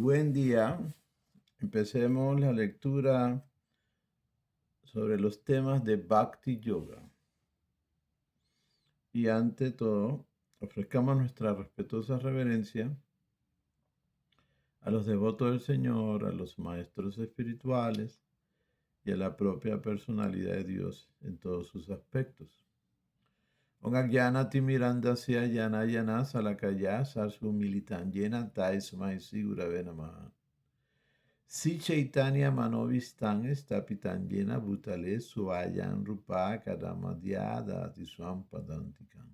Buen día. Empecemos la lectura sobre los temas de Bhakti Yoga. Y ante todo, ofrezcamos nuestra respetuosa reverencia a los devotos del Señor, a los maestros espirituales y a la propia personalidad de Dios en todos sus aspectos. Om Ajnana Timirandasya Jana Jana Salakaya Sarsu Militan Jena Taismai Sigurave Namaha. Si Chaitanya Manovistan Stapitan Jena Bhutale Suvayan Rupa Kadamadyada Tiswam Padantikam.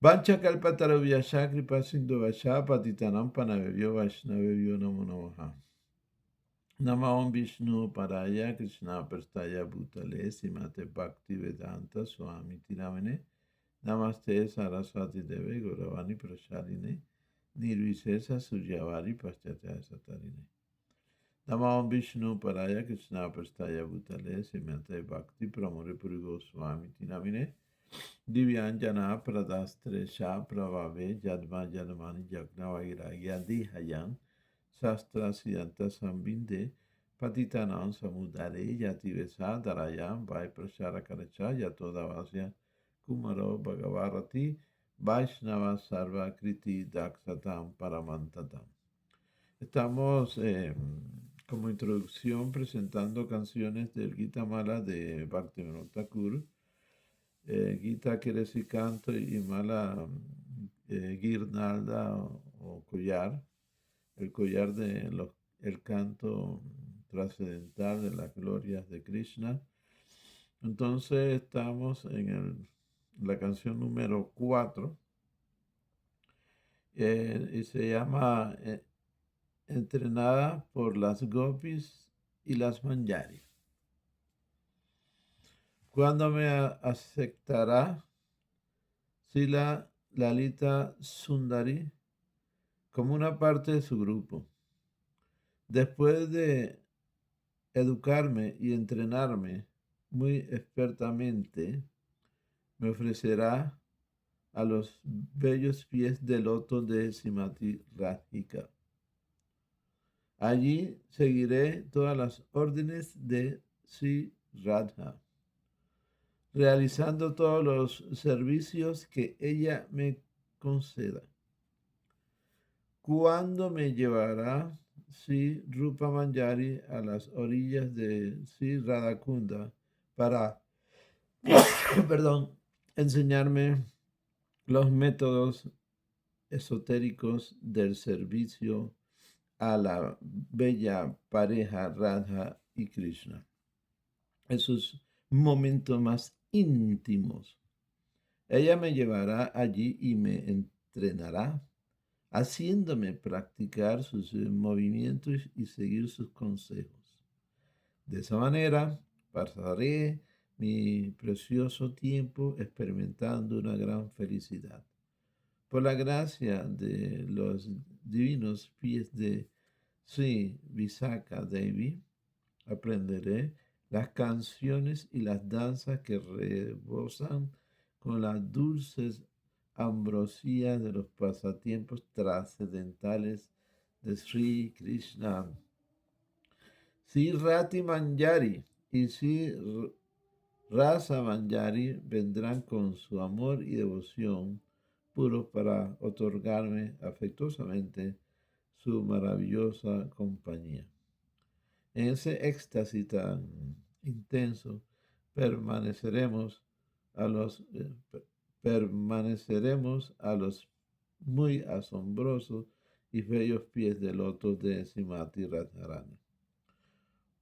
Vancha Kalpatarabhyasha Kripa Sindhuvasha Patitanam Panavebhyo Vaishnavebhyo Namo Namaha. Nama Om Vishnu Paraya Krishna Prastaya Bhutale Simate Bhakti Vedanta Swami Tiramene Namaste Saraswati Deve Gauravani Prashaline Nirvisesa Suryavari Paschatya Satarine. Namam Vishnu Paraya Krishna Prastaya Bhutale Simate Bhakti Pramore Purigo Swami Tinamine Divyanjana Pradastre Sha Pravave Jadma Jadmani Jagna Vairagya Dihayan Sastra Siddhanta Sambinde Patitanam Samudare Yativesa Darayam Vai Prashara Karacha Yatoda Vasya Kumaro Bhagavarati Vaishnava Sarva Kriti Daksatam Paramantatam. Estamos como introducción presentando canciones del Gita Mala de Bhaktivinoda Thakur. Gita quiere decir canto y Mala guirnalda o collar, el collar el canto trascendental de las glorias de Krishna. Entonces estamos en la canción número 4 y se llama Entrenada por las gopis y las manjari. ¿Cuándo me aceptará Sila Lalita Sundari como una parte de su grupo? Después de educarme y entrenarme muy expertamente, me ofrecerá a los bellos pies de loto de Simati Radhika. Allí seguiré todas las órdenes de Sri Radha, realizando todos los servicios que ella me conceda. ¿Cuándo me llevará Sri Rupa Manjari a las orillas de Sri Radhakunda para enseñarme los métodos esotéricos del servicio a la bella pareja Radha y Krishna? Esos momentos más íntimos. Ella me llevará allí y me entrenará, haciéndome practicar sus movimientos y seguir sus consejos. De esa manera pasaré mi precioso tiempo experimentando una gran felicidad. Por la gracia de los divinos pies de Sri Visakha Devi, aprenderé las canciones y las danzas que rebosan con las dulces ambrosías de los pasatiempos trascendentales de Sri Krishna. Sri Rati Manjari y Sri Rasa Manjari vendrán con su amor y devoción puros para otorgarme afectuosamente su maravillosa compañía. En ese éxtasis tan intenso permaneceremos a los muy asombrosos y bellos pies de loto de Simati Radharani.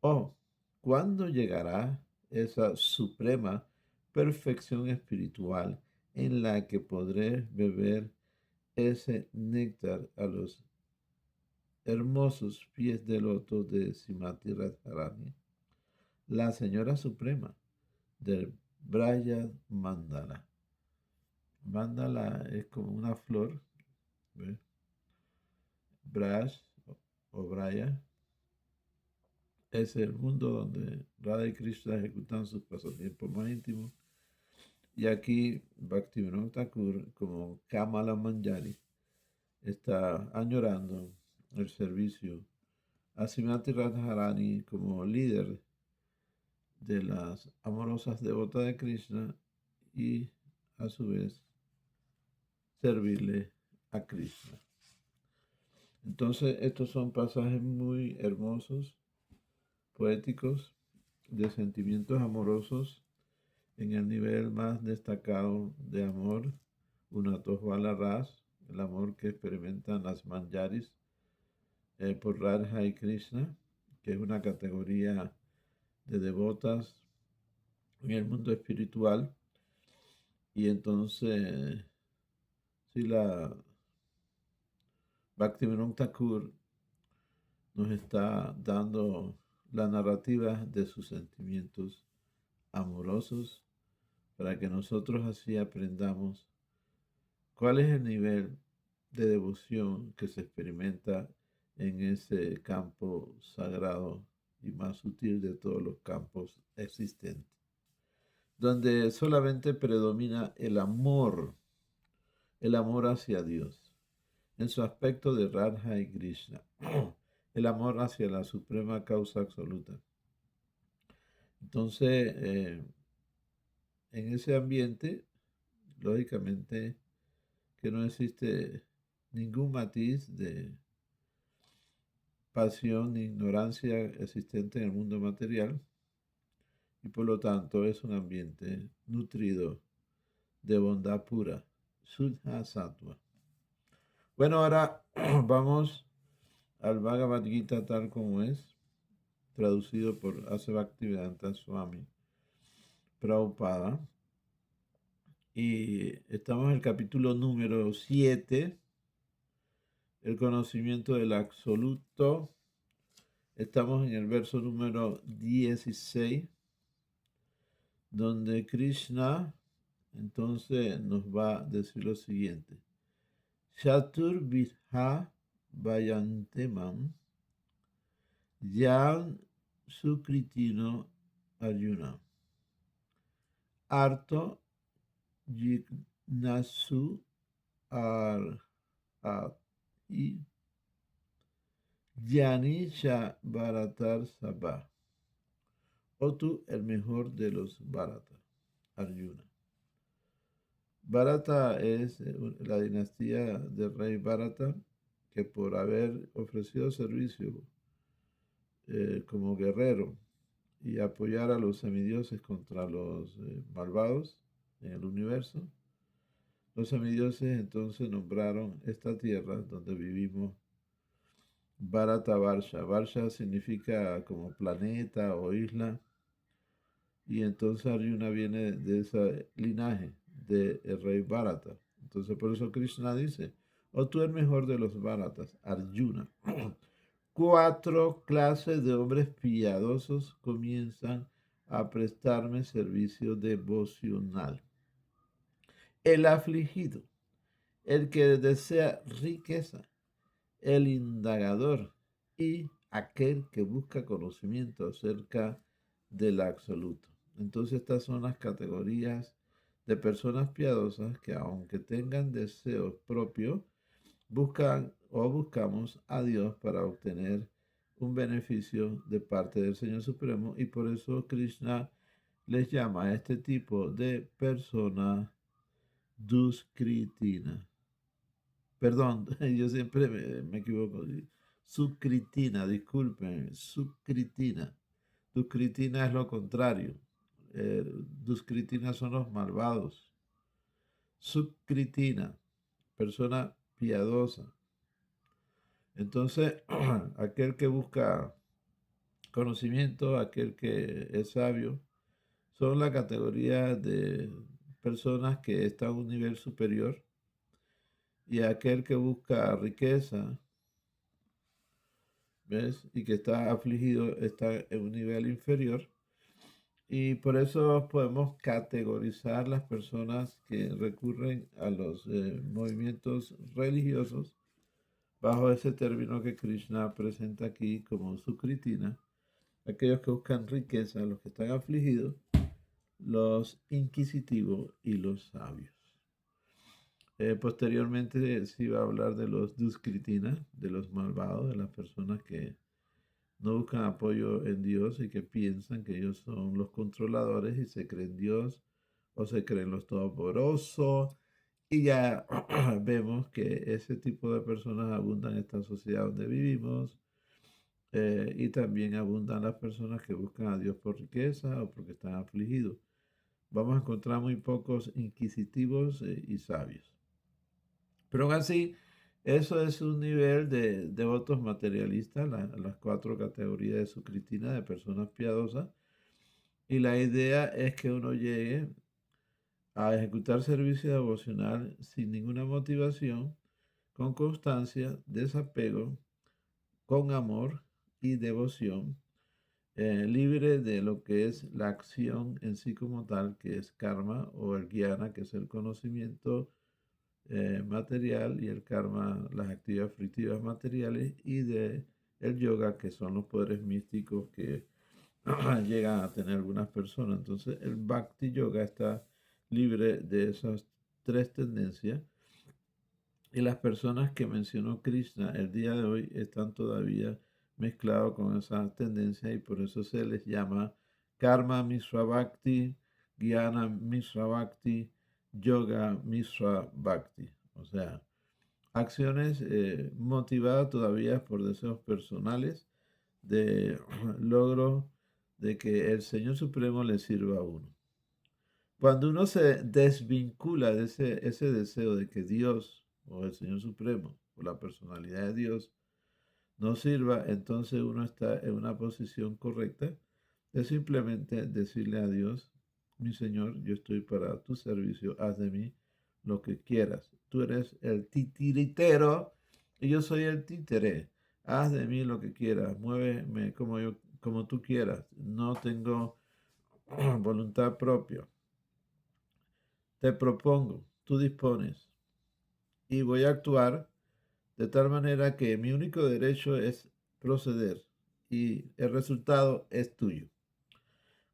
Oh, ¿cuándo llegará esa suprema perfección espiritual en la que podré beber ese néctar a los hermosos pies de loto de Simati Radharani, la Señora Suprema del Braya Mandala? Mandala es como una flor, ¿ves? Braj o Braya es el mundo donde Radha y Krishna ejecutan sus pasatiempos más íntimos. Y aquí Bhaktivinoda Thakur, como Kamala Manjari, está añorando el servicio a Srimati Radharani como líder de las amorosas devotas de Krishna y a su vez servirle a Krishna. Entonces estos son pasajes muy hermosos, poéticos, de sentimientos amorosos en el nivel más destacado de amor, Unatosvala Ras, el amor que experimentan las manjaris por Radha y Krishna, que es una categoría de devotas en el mundo espiritual. Y entonces, si la Bhaktivinoda Thakur nos está dando la narrativa de sus sentimientos amorosos para que nosotros así aprendamos cuál es el nivel de devoción que se experimenta en ese campo sagrado y más sutil de todos los campos existentes, donde solamente predomina el amor hacia Dios, en su aspecto de Radha y Krishna, el amor hacia la suprema causa absoluta. Entonces, en ese ambiente, lógicamente, que no existe ningún matiz de pasión ni ignorancia existente en el mundo material, y por lo tanto es un ambiente nutrido de bondad pura, Shuddha Sattva. Bueno, ahora vamos al Bhagavad Gita tal como es, traducido por Asa Bhaktivedanta Swami Prabhupada. Y estamos en el capítulo número 7, el conocimiento del absoluto. Estamos en el verso número 16, donde Krishna entonces nos va a decir lo siguiente. Chatur Vidha Vayanteman Yan Sukritino Arjuna Arto Jignasu Arhati Yanisha Bharatar Sabha. O tú, el mejor de los Bharata, Arjuna. Bharata es la dinastía del rey Bharata, que por haber ofrecido servicio como guerrero y apoyar a los semidioses contra los malvados en el universo, los semidioses entonces nombraron esta tierra donde vivimos Bharata Varsha. Varsha significa como planeta o isla, y entonces Arjuna viene de ese linaje del rey Bharata. Entonces por eso Krishna dice, o tú eres mejor de los Bharatas, Arjuna. 4 clases de hombres piadosos comienzan a prestarme servicio devocional. El afligido, el que desea riqueza, el indagador y aquel que busca conocimiento acerca del absoluto. Entonces estas son las categorías de personas piadosas que aunque tengan deseos propios, buscan o buscamos a Dios para obtener un beneficio de parte del Señor Supremo, y por eso Krishna les llama a este tipo de persona Duskritina. Perdón, yo siempre me equivoco. Sukritina, disculpen, Sukritina. Duskritina es lo contrario. Duskritina son los malvados. Sukritina, persona piadosa. Entonces, aquel que busca conocimiento, aquel que es sabio, son la categoría de personas que están a un nivel superior, y aquel que busca riqueza, ¿ves? Y que está afligido está en un nivel inferior. Y por eso podemos categorizar las personas que recurren a los movimientos religiosos bajo ese término que Krishna presenta aquí como Sukritina, aquellos que buscan riqueza, los que están afligidos, los inquisitivos y los sabios. Posteriormente se iba a hablar de los Duskritina, de los malvados, de las personas que no buscan apoyo en Dios y que piensan que ellos son los controladores y se creen Dios o se creen los todopoderosos. Y ya vemos que ese tipo de personas abundan en esta sociedad donde vivimos, y también abundan las personas que buscan a Dios por riqueza o porque están afligidos. Vamos a encontrar muy pocos inquisitivos y sabios. Pero aún así, eso es un nivel de devotos materialistas, las cuatro categorías de su Cristina de personas piadosas. Y la idea es que uno llegue a ejecutar servicio devocional sin ninguna motivación, con constancia, desapego, con amor y devoción, libre de lo que es la acción en sí como tal, que es karma, o el jnana, que es el conocimiento material, y el karma, las actividades frictivas materiales, y de el yoga, que son los poderes místicos que llegan a tener algunas personas. Entonces, el bhakti yoga está libre de esas tres tendencias, y las personas que mencionó Krishna el día de hoy están todavía mezclados con esas tendencias, y por eso se les llama Karma Mishra Bhakti, Jnana Mishra Bhakti, Yoga Mishra Bhakti. O sea, acciones motivadas todavía por deseos personales de logro de que el Señor Supremo le sirva a uno. Cuando uno se desvincula de ese deseo de que Dios o el Señor Supremo o la personalidad de Dios nos sirva, entonces uno está en una posición correcta de simplemente decirle a Dios: mi Señor, yo estoy para tu servicio, haz de mí lo que quieras. Tú eres el titiritero y yo soy el títere. Haz de mí lo que quieras, muéveme como tú quieras. No tengo voluntad propia. Te propongo, tú dispones, y voy a actuar de tal manera que mi único derecho es proceder y el resultado es tuyo.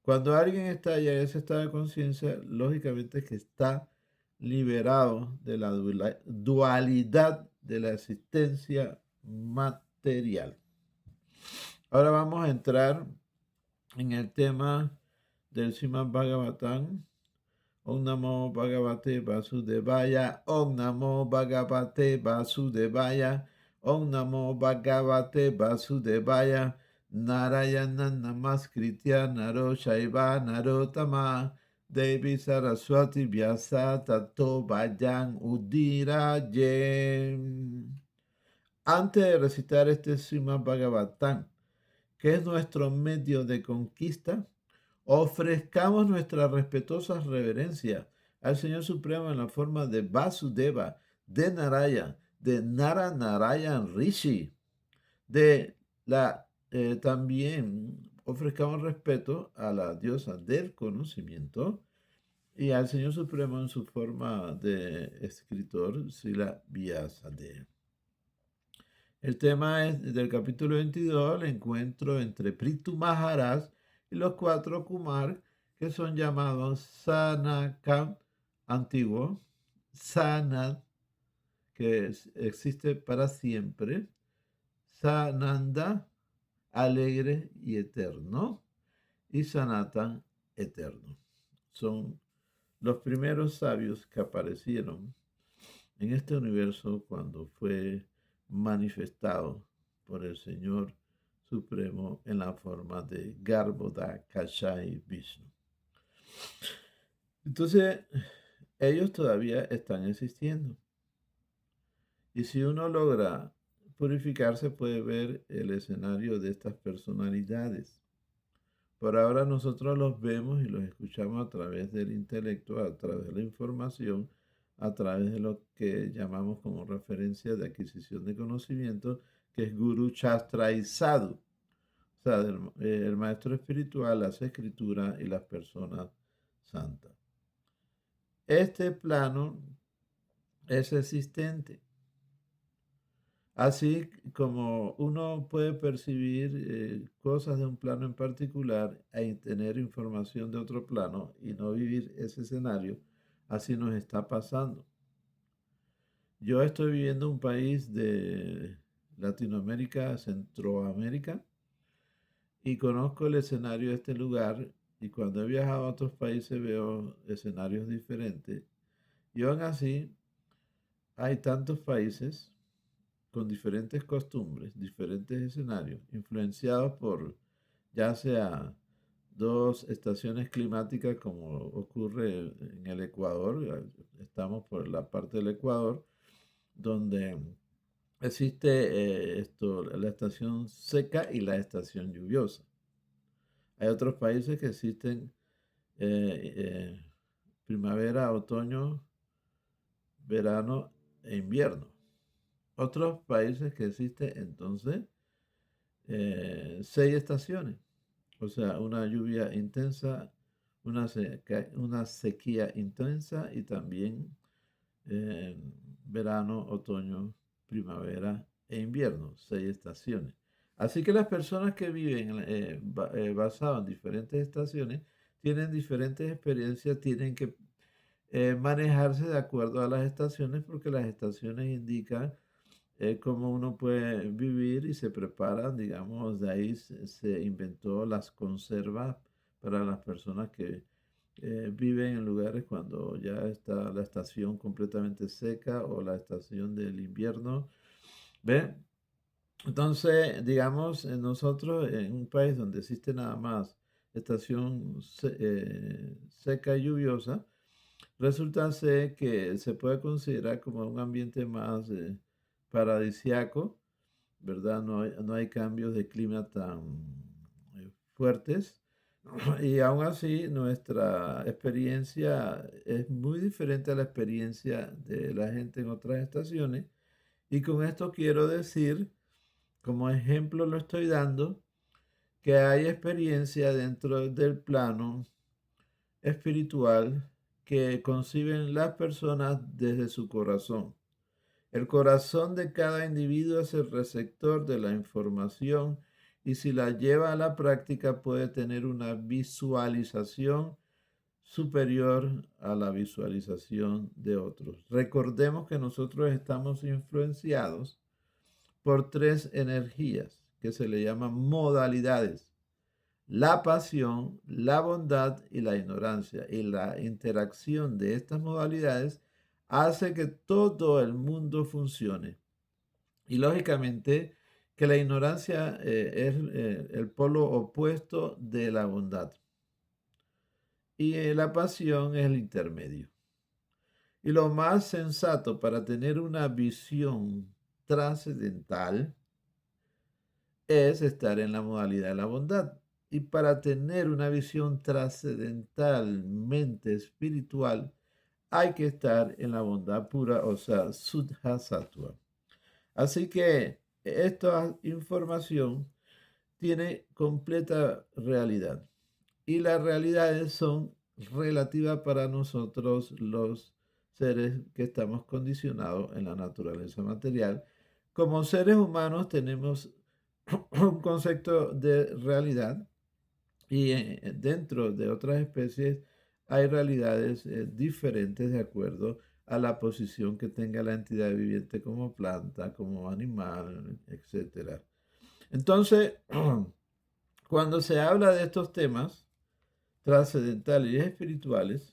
Cuando alguien está ya en ese estado de conciencia, lógicamente es que está liberado de la dualidad de la existencia material. Ahora vamos a entrar en el tema del Srimad Bhagavatam. Om Namo Bhagavate Vasudevaya, Om Namo Bhagavate Vasudevaya, Om Namo Bhagavate Vasudevaya, Narayana Namaskritya Naro Shaiva Narotama, Devi Saraswati Vyasa Tato Vayan Udiraye. Antes de recitar este Srimad Bhagavatam, que es nuestro medio de conquista, ofrezcamos nuestra respetuosa reverencia al Señor Supremo en la forma de Vasudeva, de Naraya, de Nara Narayan Rishi, también ofrezcamos respeto a la diosa del conocimiento y al Señor Supremo en su forma de escritor, Srila Vyasadeva. El tema es del capítulo 22, el encuentro entre Prithu Maharaj y los cuatro Kumar, que son llamados Sanakam antiguo, Sanat, que existe para siempre, Sananda, alegre y eterno, y Sanatan, eterno. Son los primeros sabios que aparecieron en este universo cuando fue manifestado por el Señor Supremo en la forma de Garbhoda Kashai Vishnu. Entonces, ellos todavía están existiendo. Y si uno logra purificarse, puede ver el escenario de estas personalidades. Por ahora nosotros los vemos y los escuchamos a través del intelecto, a través de la información, a través de lo que llamamos como referencia de adquisición de conocimiento, que es Guru, Shastra y Sadhu. O sea, el maestro espiritual, las escrituras y las personas santas. Este plano es existente. Así como uno puede percibir cosas de un plano en particular y tener información de otro plano y no vivir ese escenario, así nos está pasando. Yo estoy viviendo en un país de Latinoamérica, Centroamérica, y conozco el escenario de este lugar. Y cuando he viajado a otros países veo escenarios diferentes. Y aún así, hay tantos países con diferentes costumbres, diferentes escenarios, influenciados por ya sea dos estaciones climáticas como ocurre en el Ecuador. Estamos por la parte del Ecuador, donde existe la estación seca y la estación lluviosa. Hay otros países que existen primavera, otoño, verano e invierno. Otros países que existen entonces 6 estaciones. O sea, una lluvia intensa, una sequía intensa y también eh, verano, otoño, primavera e invierno, 6 estaciones. Así que las personas que viven basado en diferentes estaciones tienen diferentes experiencias, tienen que manejarse de acuerdo a las estaciones porque las estaciones indican cómo uno puede vivir y se prepara, digamos, de ahí se inventó las conservas para las personas que viven en lugares cuando ya está la estación completamente seca o la estación del invierno. ¿Ve? Entonces, digamos, nosotros en un país donde existe nada más estación seca y lluviosa, resulta ser que se puede considerar como un ambiente más paradisiaco, ¿verdad? No hay cambios de clima tan fuertes. Y aún así, nuestra experiencia es muy diferente a la experiencia de la gente en otras estaciones. Y con esto quiero decir, como ejemplo lo estoy dando, que hay experiencia dentro del plano espiritual que conciben las personas desde su corazón. El corazón de cada individuo es el receptor de la información y si la lleva a la práctica puede tener una visualización superior a la visualización de otros. Recordemos que nosotros estamos influenciados por 3 energías que se le llaman modalidades: la pasión, la bondad y la ignorancia. Y la interacción de estas modalidades hace que todo el mundo funcione. Y lógicamente que la ignorancia es el polo opuesto de la bondad. Y la pasión es el intermedio. Y lo más sensato para tener una visión trascendental es estar en la modalidad de la bondad. Y para tener una visión trascendentalmente espiritual, hay que estar en la bondad pura, o sea, Suddha Sattva. Así que esta información tiene completa realidad. Y las realidades son relativas para nosotros los seres que estamos condicionados en la naturaleza material. Como seres humanos tenemos un concepto de realidad y dentro de otras especies hay realidades diferentes de acuerdo a la posición que tenga la entidad viviente como planta, como animal, etc. Entonces, cuando se habla de estos temas trascendentales y espirituales,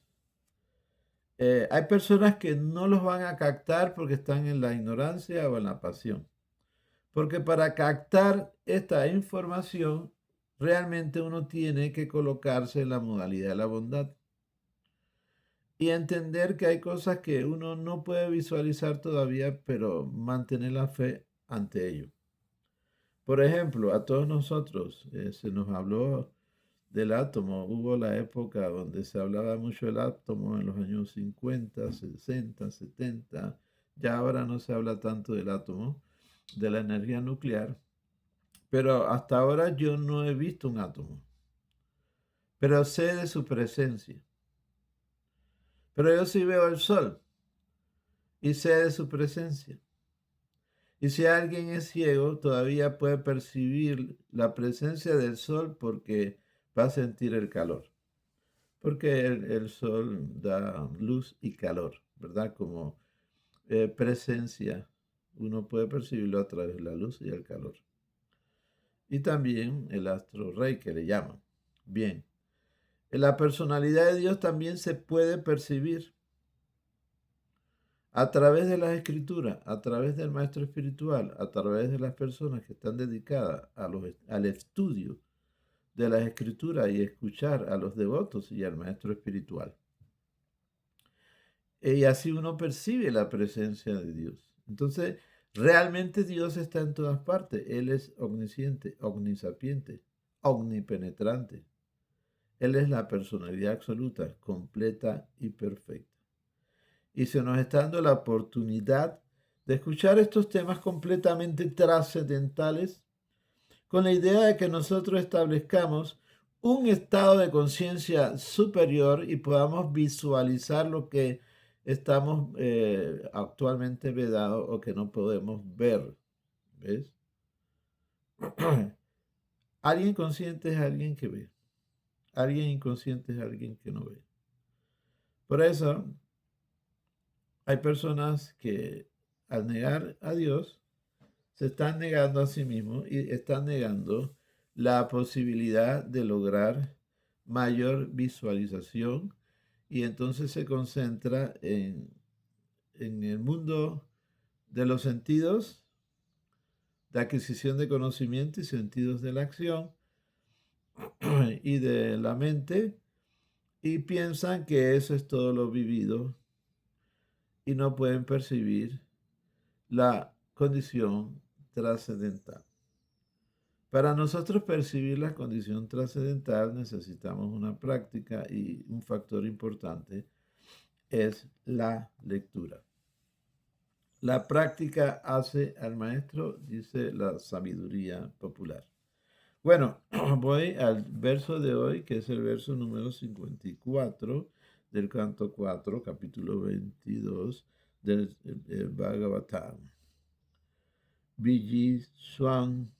hay personas que no los van a captar porque están en la ignorancia o en la pasión. Porque para captar esta información, realmente uno tiene que colocarse en la modalidad de la bondad y entender que hay cosas que uno no puede visualizar todavía, pero mantener la fe ante ello. Por ejemplo, a todos nosotros se nos habló del átomo. Hubo la época donde se hablaba mucho del átomo en los años 50, 60, 70. Ya ahora no se habla tanto del átomo, de la energía nuclear. Pero hasta ahora yo no he visto un átomo, pero sé de su presencia. Pero yo sí veo el sol y sé de su presencia. Y si alguien es ciego, todavía puede percibir la presencia del sol porque va a sentir el calor. Porque el sol da luz y calor, ¿verdad? Como presencia. Uno puede percibirlo a través de la luz y el calor. Y también el astro rey, que le llaman. Bien, la personalidad de Dios también se puede percibir a través de las escrituras, a través del maestro espiritual, a través de las personas que están dedicadas al estudio de las escrituras y escuchar a los devotos y al maestro espiritual. Y así uno percibe la presencia de Dios. Entonces, realmente Dios está en todas partes. Él es omnisciente, omnisapiente, omnipenetrante. Él es la personalidad absoluta, completa y perfecta. Y se nos está dando la oportunidad de escuchar estos temas completamente trascendentales con la idea de que nosotros establezcamos un estado de conciencia superior y podamos visualizar lo que estamos actualmente vedados o que no podemos ver. ¿Ves? Alguien consciente es alguien que ve. Alguien inconsciente es alguien que no ve. Por eso hay personas que al negar a Dios se están negando a sí mismos y están negando la posibilidad de lograr mayor visualización y entonces se concentra en el mundo de los sentidos, de adquisición de conocimiento y sentidos de la acción y de la mente y piensan que eso es todo lo vivido y no pueden percibir la condición trascendental. Para nosotros percibir la condición trascendental necesitamos una práctica y un factor importante es la lectura. La práctica hace al maestro, dice la sabiduría popular. Bueno, voy al verso de hoy, que es el verso número 54 del canto 4, capítulo 22 del Bhagavatam. Viji Swan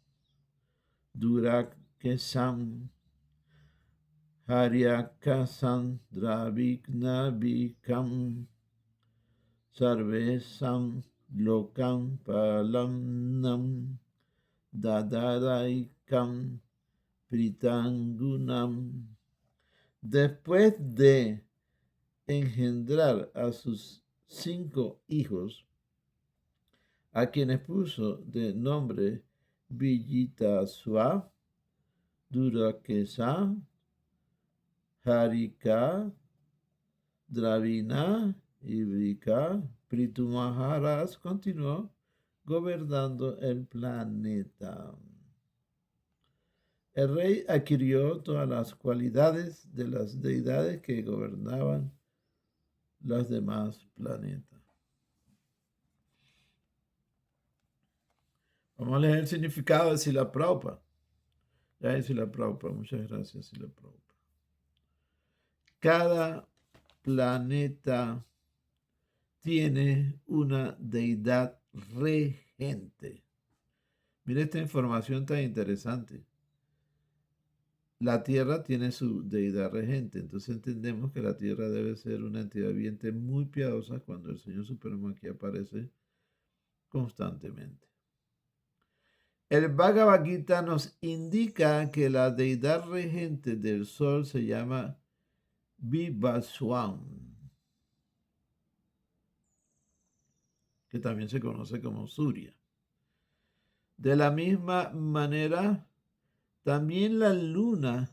Durak Kesam Haryakasan Draviknabikam Sarvesam Lokam Palamnam Dadaraikam Pritangunam. Después de engendrar a sus 5 hijos, a quienes puso de nombre Vijitaswa, Durakesa, Harika, Dravina y Vrika, Prithu Maharaj continuó gobernando el planeta. El rey adquirió todas las cualidades de las deidades que gobernaban los demás planetas. Vamos a leer el significado de Srila Prabhupada. Ya es Srila Prabhupada. Muchas gracias, Srila Prabhupada. Cada planeta tiene una deidad regente. Mira esta información tan interesante. La Tierra tiene su deidad regente, entonces entendemos que la Tierra debe ser una entidad viviente muy piadosa cuando el Señor Supremo aquí aparece constantemente. El Bhagavad Gita nos indica que la deidad regente del Sol se llama Vivaswan, que también se conoce como Surya. De la misma manera, también la Luna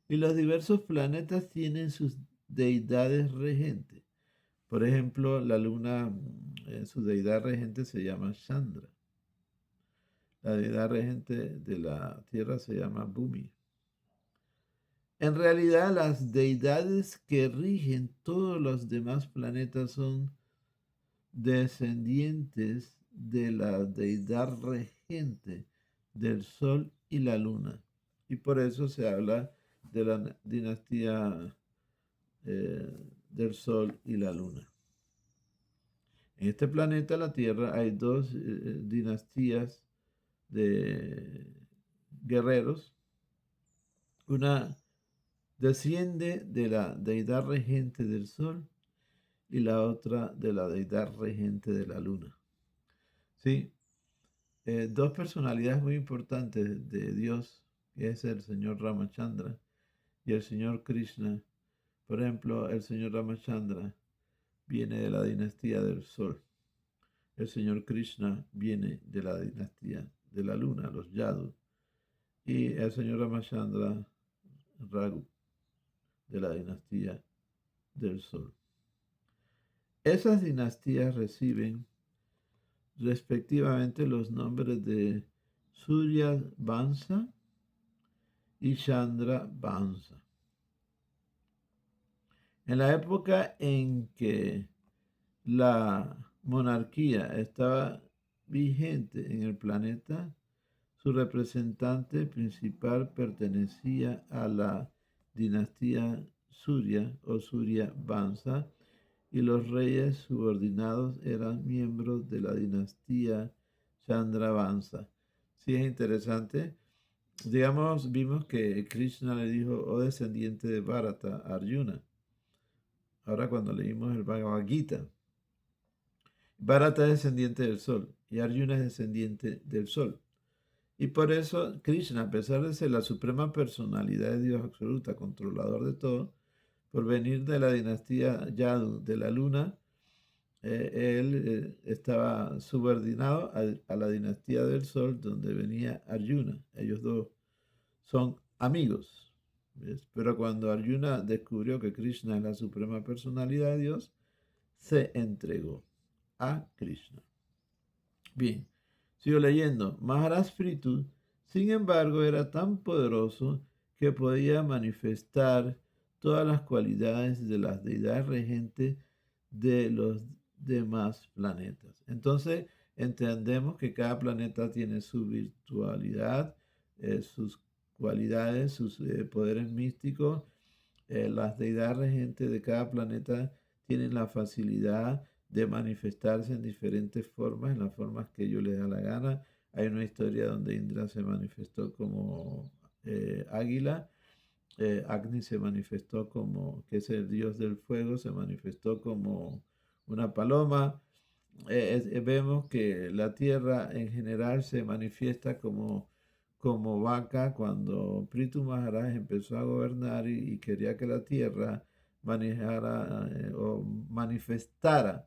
y los diversos planetas tienen sus deidades regentes. Por ejemplo, la Luna, su deidad regente se llama Chandra. La deidad regente de la Tierra se llama Bhumi. En realidad, las deidades que rigen todos los demás planetas son descendientes de la deidad regente del Sol y la Luna. Y por eso se habla de la dinastía del Sol y la Luna. En este planeta, la Tierra, hay 2 dinastías de guerreros. Una desciende de la deidad regente del Sol y la otra de la deidad regente de la luna. Sí, dos personalidades muy importantes de Dios, que es el señor Ramachandra y el señor Krishna. Por ejemplo, el señor Ramachandra viene de la dinastía del Sol. El señor Krishna viene de la dinastía de la Luna, los Yadu. Y el señor Ramachandra Raghu, de la dinastía del Sol. Esas dinastías reciben respectivamente los nombres de Surya Vansa y Chandra Vansa. En la época en que la monarquía estaba vigente en el planeta, su representante principal pertenecía a la dinastía Surya o Surya Vansa y los reyes subordinados eran miembros de la dinastía Chandravansa. Sí, es interesante. Digamos, vimos que Krishna le dijo, oh descendiente de Bharata, a Arjuna. Ahora cuando leímos el Bhagavad Gita, Bharata es descendiente del sol y Arjuna es descendiente del sol. Y por eso Krishna, a pesar de ser la suprema personalidad de Dios absoluta, controlador de todo, por venir de la dinastía Yadu, de la luna, él estaba subordinado a la dinastía del sol, donde venía Arjuna. Ellos dos son amigos. ¿Ves? Pero cuando Arjuna descubrió que Krishna es la suprema personalidad de Dios, se entregó a Krishna. Bien, sigo leyendo. Maharaj Prithu, sin embargo, era tan poderoso que podía manifestar todas las cualidades de las deidades regentes de los demás planetas. Entonces, entendemos que cada planeta tiene su virtualidad, sus cualidades, sus poderes místicos. Las deidades regentes de cada planeta tienen la facilidad de manifestarse en diferentes formas, en las formas que ellos les da la gana. Hay una historia donde Indra se manifestó como águila, Agni se manifestó como, que es el dios del fuego, se manifestó como una paloma. Vemos que la tierra en general se manifiesta como vaca cuando Prithu Maharaj empezó a gobernar y quería que la tierra manejara o manifestara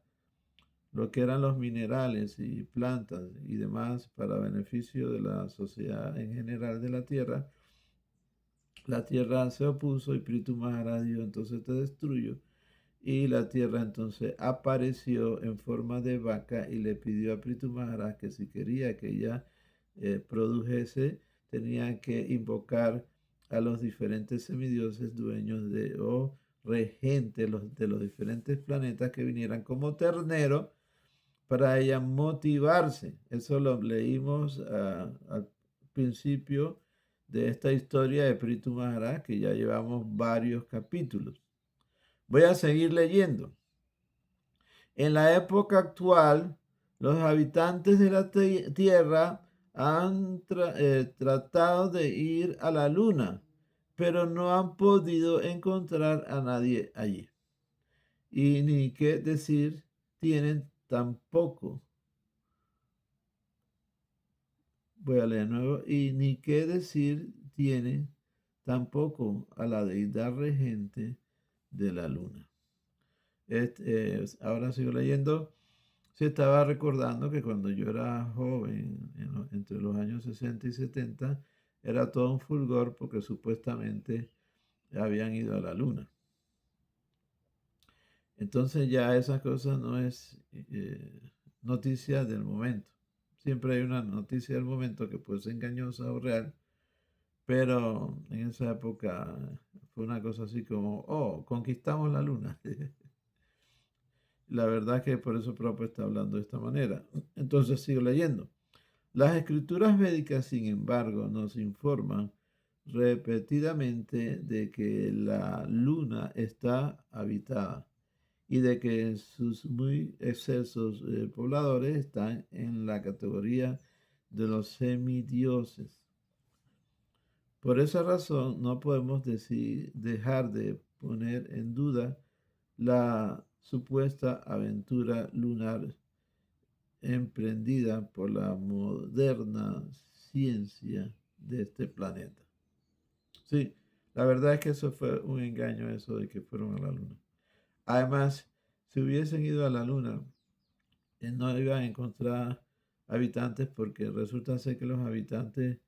lo que eran los minerales y plantas y demás para beneficio de la sociedad en general de la tierra se opuso y Prithu Maharaj dijo, entonces te destruyo. Y la tierra entonces apareció en forma de vaca y le pidió a Prithu Maharaj que si quería que ella produjese, tenía que invocar a los diferentes semidioses dueños o regentes de los diferentes planetas que vinieran como ternero para ella motivarse. Eso lo leímos al principio de esta historia de Prithu Maharaj, que ya llevamos varios capítulos. Voy a seguir leyendo. En la época actual, los habitantes de la Tierra han tratado de ir a la Luna, pero no han podido encontrar a nadie allí. Y ni qué decir, tienen tampoco. Voy a leer de nuevo. Y ni qué decir tienen tampoco a la deidad regente de la Luna. Ahora sigo leyendo. Se estaba recordando que cuando yo era joven, entre los años 60 y 70, era todo un fulgor porque supuestamente habían ido a la luna. Entonces ya esas cosas no es noticia del momento. Siempre hay una noticia del momento que puede ser engañosa o real, pero en esa época fue una cosa así como, oh, conquistamos la luna. La verdad es que por eso Prabhupada está hablando de esta manera. Entonces sigo leyendo. Las escrituras védicas, sin embargo, nos informan repetidamente de que la luna está habitada y de que sus muy excesos pobladores están en la categoría de los semidioses. Por esa razón no podemos dejar de poner en duda la supuesta aventura lunar emprendida por la moderna ciencia de este planeta. Sí, la verdad es que eso fue un engaño, eso de que fueron a la luna. Además, si hubiesen ido a la luna, no iban a encontrar habitantes porque resulta ser que los habitantes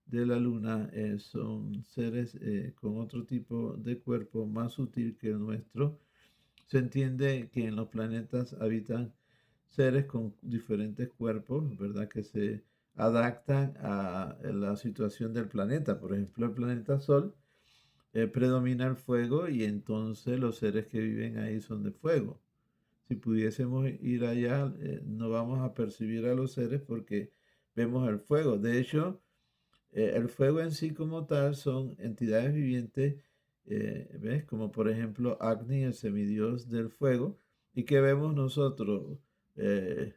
de la luna son seres con otro tipo de cuerpo más sutil que el nuestro. Se entiende que en los planetas habitan seres con diferentes cuerpos, ¿verdad? Que se adaptan a la situación del planeta. Por ejemplo, el planeta Sol predomina el fuego y entonces los seres que viven ahí son de fuego. Si pudiésemos ir allá, no vamos a percibir a los seres porque vemos el fuego. De hecho, el fuego en sí como tal son entidades vivientes, ¿ves? Como por ejemplo Agni, el semidios del fuego, y que vemos nosotros eh,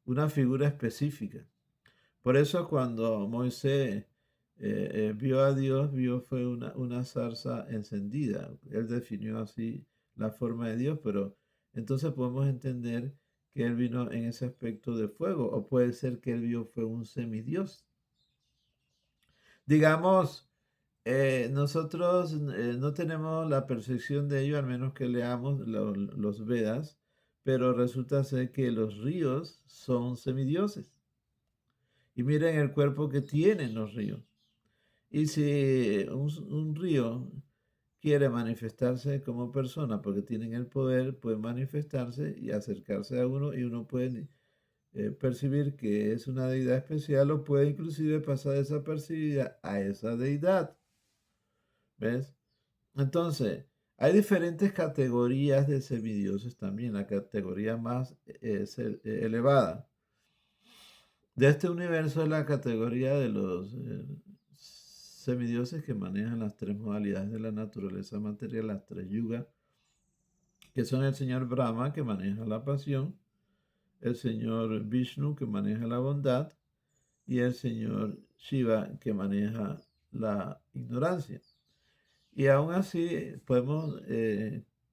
una figura específica. Por eso cuando Moisés vio a Dios, vio fue una zarza encendida. Él definió así la forma de Dios, pero entonces podemos entender que él vino en ese aspecto de fuego, o puede ser que él vio fue un semidios. Digamos, nosotros no tenemos la percepción de ello, al menos que leamos los Vedas, pero resulta ser que los ríos son semidioses. Y miren el cuerpo que tienen los ríos. Y si un río quiere manifestarse como persona porque tienen el poder, puede manifestarse y acercarse a uno y uno puede percibir que es una deidad especial o puede inclusive pasar desapercibida a esa deidad. ¿Ves? Entonces, hay diferentes categorías de semidioses también. La categoría más elevada de este universo es la categoría de los semidioses que manejan las tres modalidades de la naturaleza material, las tres yugas, que son el señor Brahma, que maneja la pasión, el señor Vishnu, que maneja la bondad, y el señor Shiva, que maneja la ignorancia. Y aún así podemos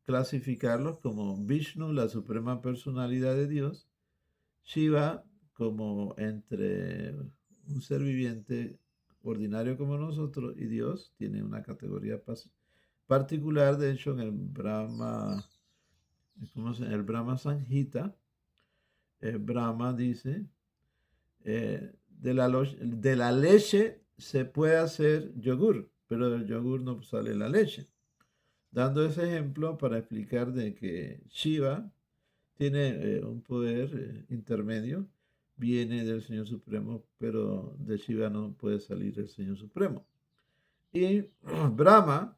clasificarlos como Vishnu, la suprema personalidad de Dios, Shiva como entre un ser viviente ordinario como nosotros y Dios, tiene una categoría particular. De hecho, en el Brahma, ¿cómo se llama? El Brahma Sanhita, Brahma dice, de la leche se puede hacer yogur, pero del yogur no sale la leche. Dando ese ejemplo para explicar de que Shiva tiene un poder intermedio, viene del Señor Supremo, pero de Shiva no puede salir el Señor Supremo. Y Brahma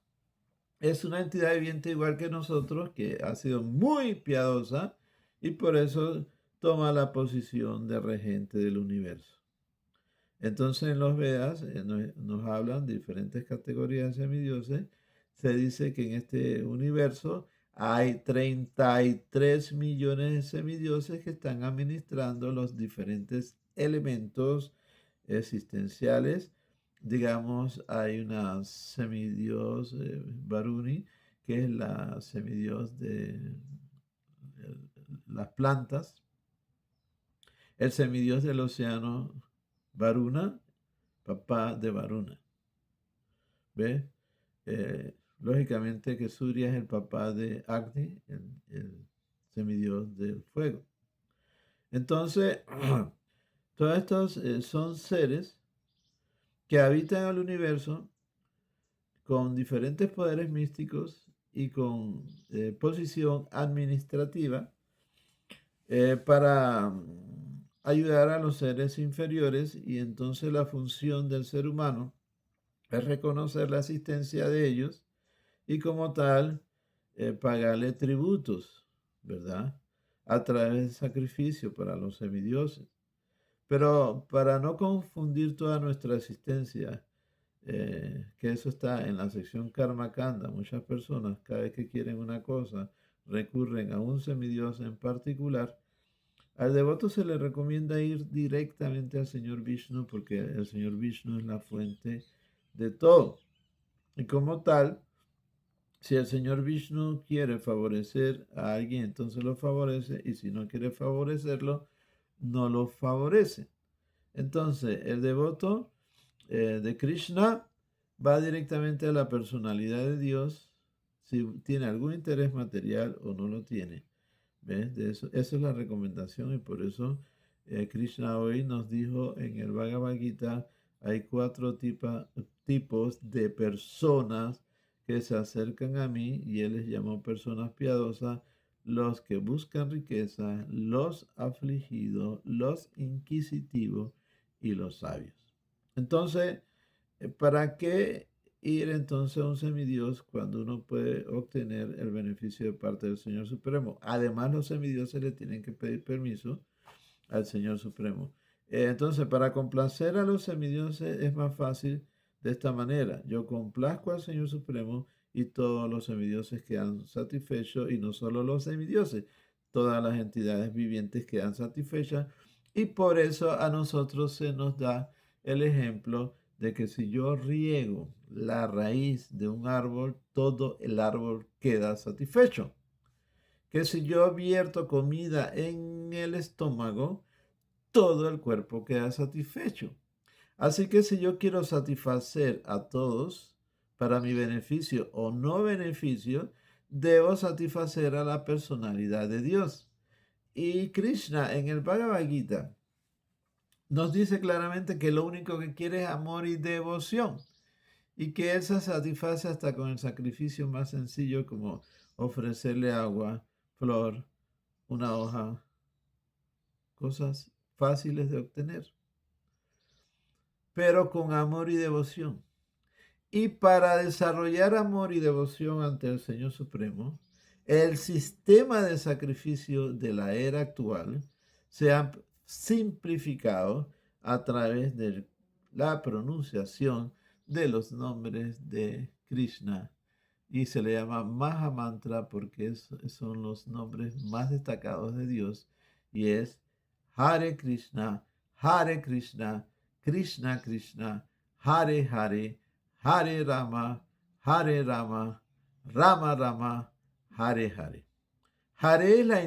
es una entidad viviente igual que nosotros, que ha sido muy piadosa y por eso toma la posición de regente del universo. Entonces en los Vedas nos hablan de diferentes categorías de semidioses. Se dice que en este universo hay 33 millones de semidioses que están administrando los diferentes elementos existenciales. Digamos, hay una semidios Varuni, que es la semidios de las plantas, el semidios del océano Varuna, papá de Varuna. ¿Ve? Lógicamente que Surya es el papá de Agni, el semidios del fuego. Entonces, todos estos son seres que habitan el universo con diferentes poderes místicos y con posición administrativa para ayudar a los seres inferiores, y entonces la función del ser humano es reconocer la existencia de ellos y como tal pagarle tributos, ¿verdad? A través del sacrificio para los semidioses. Pero para no confundir toda nuestra existencia, que eso está en la sección Karma Kanda, muchas personas cada vez que quieren una cosa recurren a un semidios en particular. Al devoto se le recomienda ir directamente al señor Vishnu porque el señor Vishnu es la fuente de todo. Y como tal, Si el señor Vishnu quiere favorecer a alguien, entonces lo favorece, y si no quiere favorecerlo, no lo favorece. Entonces, el devoto de Krishna va directamente a la personalidad de Dios, si tiene algún interés material o no lo tiene. ¿Ves? Esa es la recomendación, y por eso Krishna hoy nos dijo en el Bhagavad Gita, hay 4 tipos de personas que se acercan a mí, y él les llamó personas piadosas: los que buscan riqueza, los afligidos, los inquisitivos y los sabios. Entonces, ¿para qué ir entonces a un semidios cuando uno puede obtener el beneficio de parte del Señor Supremo? Además, los semidioses le tienen que pedir permiso al Señor Supremo. Entonces, para complacer a los semidioses es más fácil de esta manera. Yo complazco al Señor Supremo y todos los semidioses quedan satisfechos, y no solo los semidioses, todas las entidades vivientes quedan satisfechas, y por eso a nosotros se nos da el ejemplo de que si yo riego la raíz de un árbol, todo el árbol queda satisfecho. Que si yo vierto comida en el estómago, todo el cuerpo queda satisfecho. Así que si yo quiero satisfacer a todos para mi beneficio o no beneficio, debo satisfacer a la personalidad de Dios. Y Krishna en el Bhagavad Gita nos dice claramente que lo único que quiere es amor y devoción, y que Él se satisface hasta con el sacrificio más sencillo, como ofrecerle agua, flor, una hoja, cosas fáciles de obtener, pero con amor y devoción. Y para desarrollar amor y devoción ante el Señor Supremo, el sistema de sacrificio de la era actual se ha simplificado a través de la pronunciación de los nombres de Krishna, y se le llama Maha Mantra porque son los nombres más destacados de Dios, y es Hare Krishna, Hare Krishna, Krishna Krishna, Hare Hare, Hare Rama, Hare Rama, Rama Rama, Hare Hare. Hare es la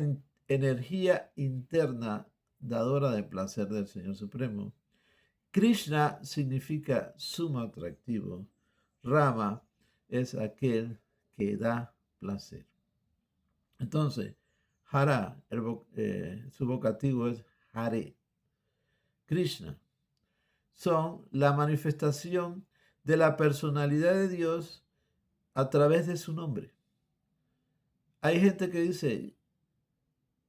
energía interna dadora de placer del Señor Supremo. Krishna significa sumo atractivo. Rama es aquel que da placer. Entonces, Hara, su vocativo es Hare. Krishna son la manifestación de la personalidad de Dios a través de su nombre. Hay gente que dice,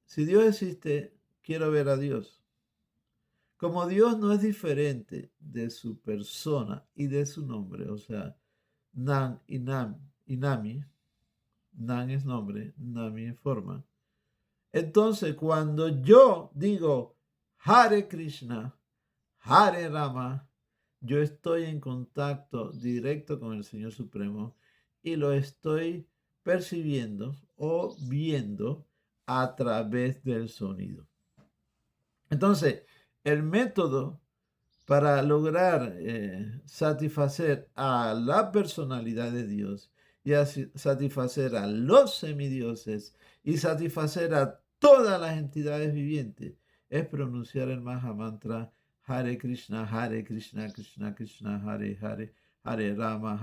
si Dios existe, quiero ver a Dios. Como Dios no es diferente de su persona y de su nombre, o sea, Nan y Nami, Nan es nombre, Nami es forma. Entonces, cuando yo digo Hare Krishna, Hare Rama, yo estoy en contacto directo con el Señor Supremo, y lo estoy percibiendo o viendo a través del sonido. Entonces, el método para lograr satisfacer a la personalidad de Dios, y satisfacer a los semidioses, y satisfacer a todas las entidades vivientes, es pronunciar el Maha Mantra Hare Krishna, Krishna Krishna, Hare Hare, Hare Rama,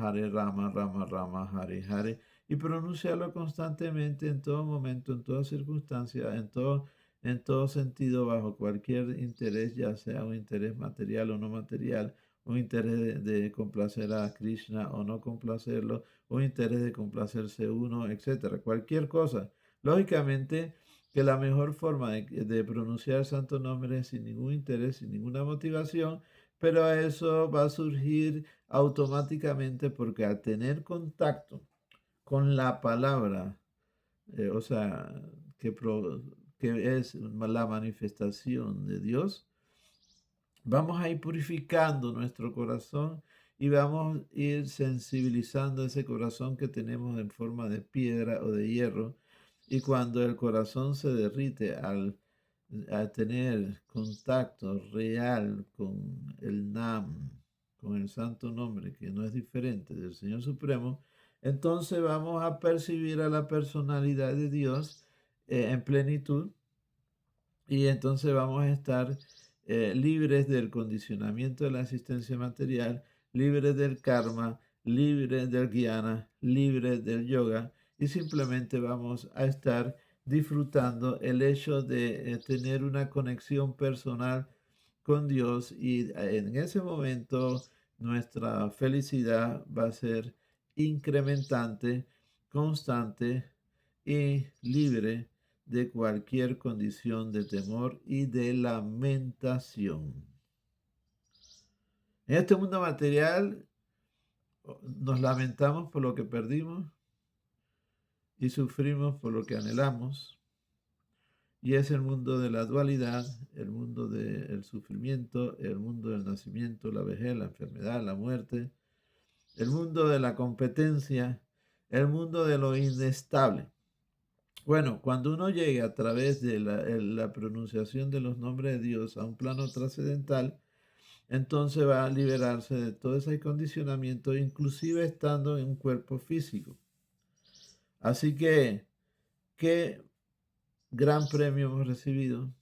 Rama Rama, Hare Hare, y pronunciarlo constantemente, en todo momento, en toda circunstancia, en todo sentido, bajo cualquier interés, ya sea un interés material o no material, un interés de complacer a Krishna o no complacerlo, un interés de complacerse uno, etcétera, cualquier cosa. Lógicamente que la mejor forma de pronunciar el santo nombre es sin ningún interés, sin ninguna motivación, pero eso va a surgir automáticamente, porque al tener contacto con la palabra, o sea, que, que es la manifestación de Dios, vamos a ir purificando nuestro corazón, y vamos a ir sensibilizando ese corazón que tenemos en forma de piedra o de hierro. Y cuando el corazón se derrite al tener contacto real con el Nam, con el santo nombre, que no es diferente del Señor Supremo, entonces vamos a percibir a la personalidad de Dios en plenitud y entonces vamos a estar libres del condicionamiento de la existencia material, libres del karma, libres del jnana, libres del yoga y simplemente vamos a estar disfrutando el hecho de tener una conexión personal con Dios y en ese momento nuestra felicidad va a ser incrementante, constante y libre de cualquier condición de temor y de lamentación. En este mundo material nos lamentamos por lo que perdimos y sufrimos por lo que anhelamos. Y es el mundo de la dualidad, el mundo del sufrimiento, el mundo del nacimiento, la vejez, la enfermedad, la muerte, el mundo de la competencia, el mundo de lo inestable. Bueno, cuando uno llegue a través de la pronunciación de los nombres de Dios a un plano trascendental, entonces va a liberarse de todo ese condicionamiento, inclusive estando en un cuerpo físico. Así que, qué gran premio hemos recibido.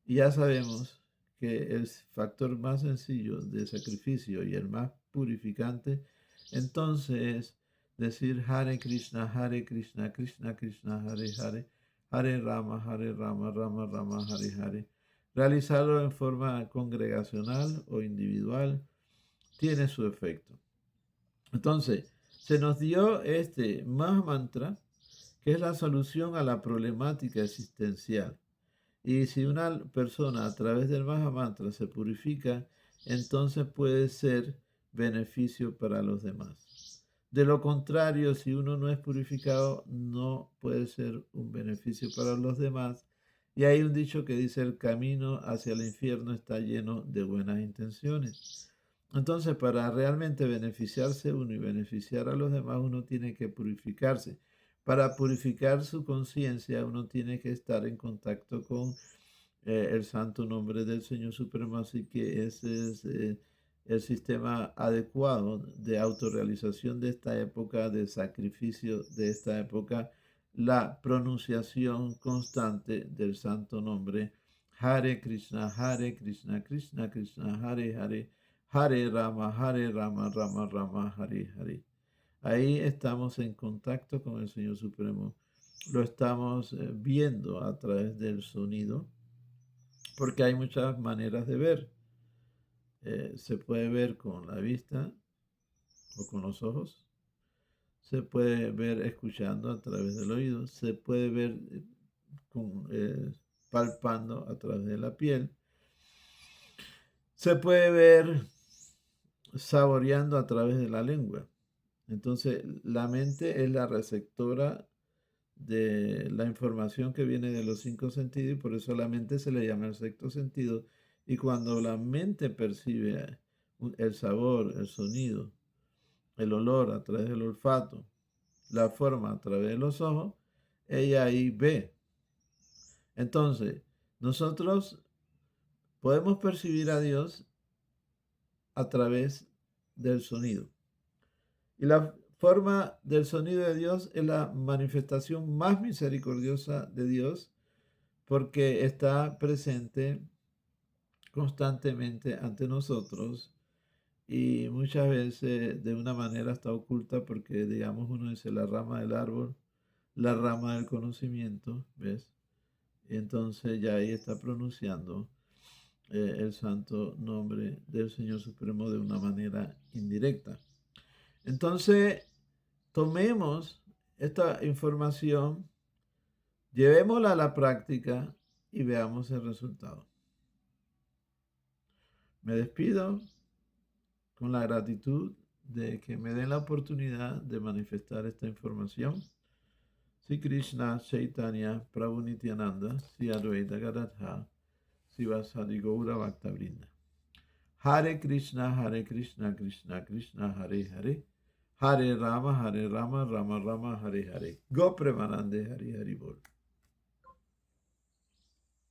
Y ya sabemos que el factor más sencillo de sacrificio y el más purificante, entonces es decir Hare Krishna, Krishna Krishna, Hare Hare, Hare Rama, Rama Rama, Hare Hare. Realizarlo en forma congregacional o individual tiene su efecto. Entonces, se nos dio este Maha Mantra, que es la solución a la problemática existencial. Y si una persona a través del Maha Mantra se purifica, entonces puede ser beneficio para los demás. De lo contrario, si uno no es purificado, no puede ser un beneficio para los demás. Y hay un dicho que dice, el camino hacia el infierno está lleno de buenas intenciones. Entonces, para realmente beneficiarse uno y beneficiar a los demás, uno tiene que purificarse. Para purificar su conciencia, uno tiene que estar en contacto con el santo nombre del Señor Supremo, así que ese es el sistema adecuado de autorrealización de esta época, de sacrificio de esta época, la pronunciación constante del santo nombre. Hare Krishna, Krishna Krishna, Hare Hare, Hare Rama, Rama Rama, Hare Hare. Ahí estamos en contacto con el Señor Supremo. Lo estamos viendo a través del sonido, porque hay muchas maneras de ver. Se puede ver con la vista o con los ojos. Se puede ver escuchando a través del oído. Se puede ver palpando a través de la piel. Se puede ver saboreando a través de la lengua. Entonces, la mente es la receptora de la información que viene de los 5 sentidos y por eso la mente se le llama el sexto sentido. Y cuando la mente percibe el sabor, el sonido, el olor a través del olfato, la forma a través de los ojos, ella ahí ve. Entonces, nosotros podemos percibir a Dios a través del sonido. Y la forma del sonido de Dios es la manifestación más misericordiosa de Dios, porque está presente constantemente ante nosotros y muchas veces de una manera está oculta, porque digamos uno dice la rama del árbol, la rama del conocimiento, ¿ves? Y entonces ya ahí está pronunciando el santo nombre del Señor Supremo de una manera indirecta. Entonces, tomemos esta información, llevémosla a la práctica y veamos el resultado. Me despido con la gratitud de que me den la oportunidad de manifestar esta información. Si Krishna, Chaitanya, Prabhu Nityananda, Si Advaita Gadadha, Si Vasadi Gaura Bhaktavrinda. Hare Krishna, Krishna Krishna, Hare Hare, Hare Rama, Rama Rama, Hare Hare. Go Premanande, Hari Hari Bol.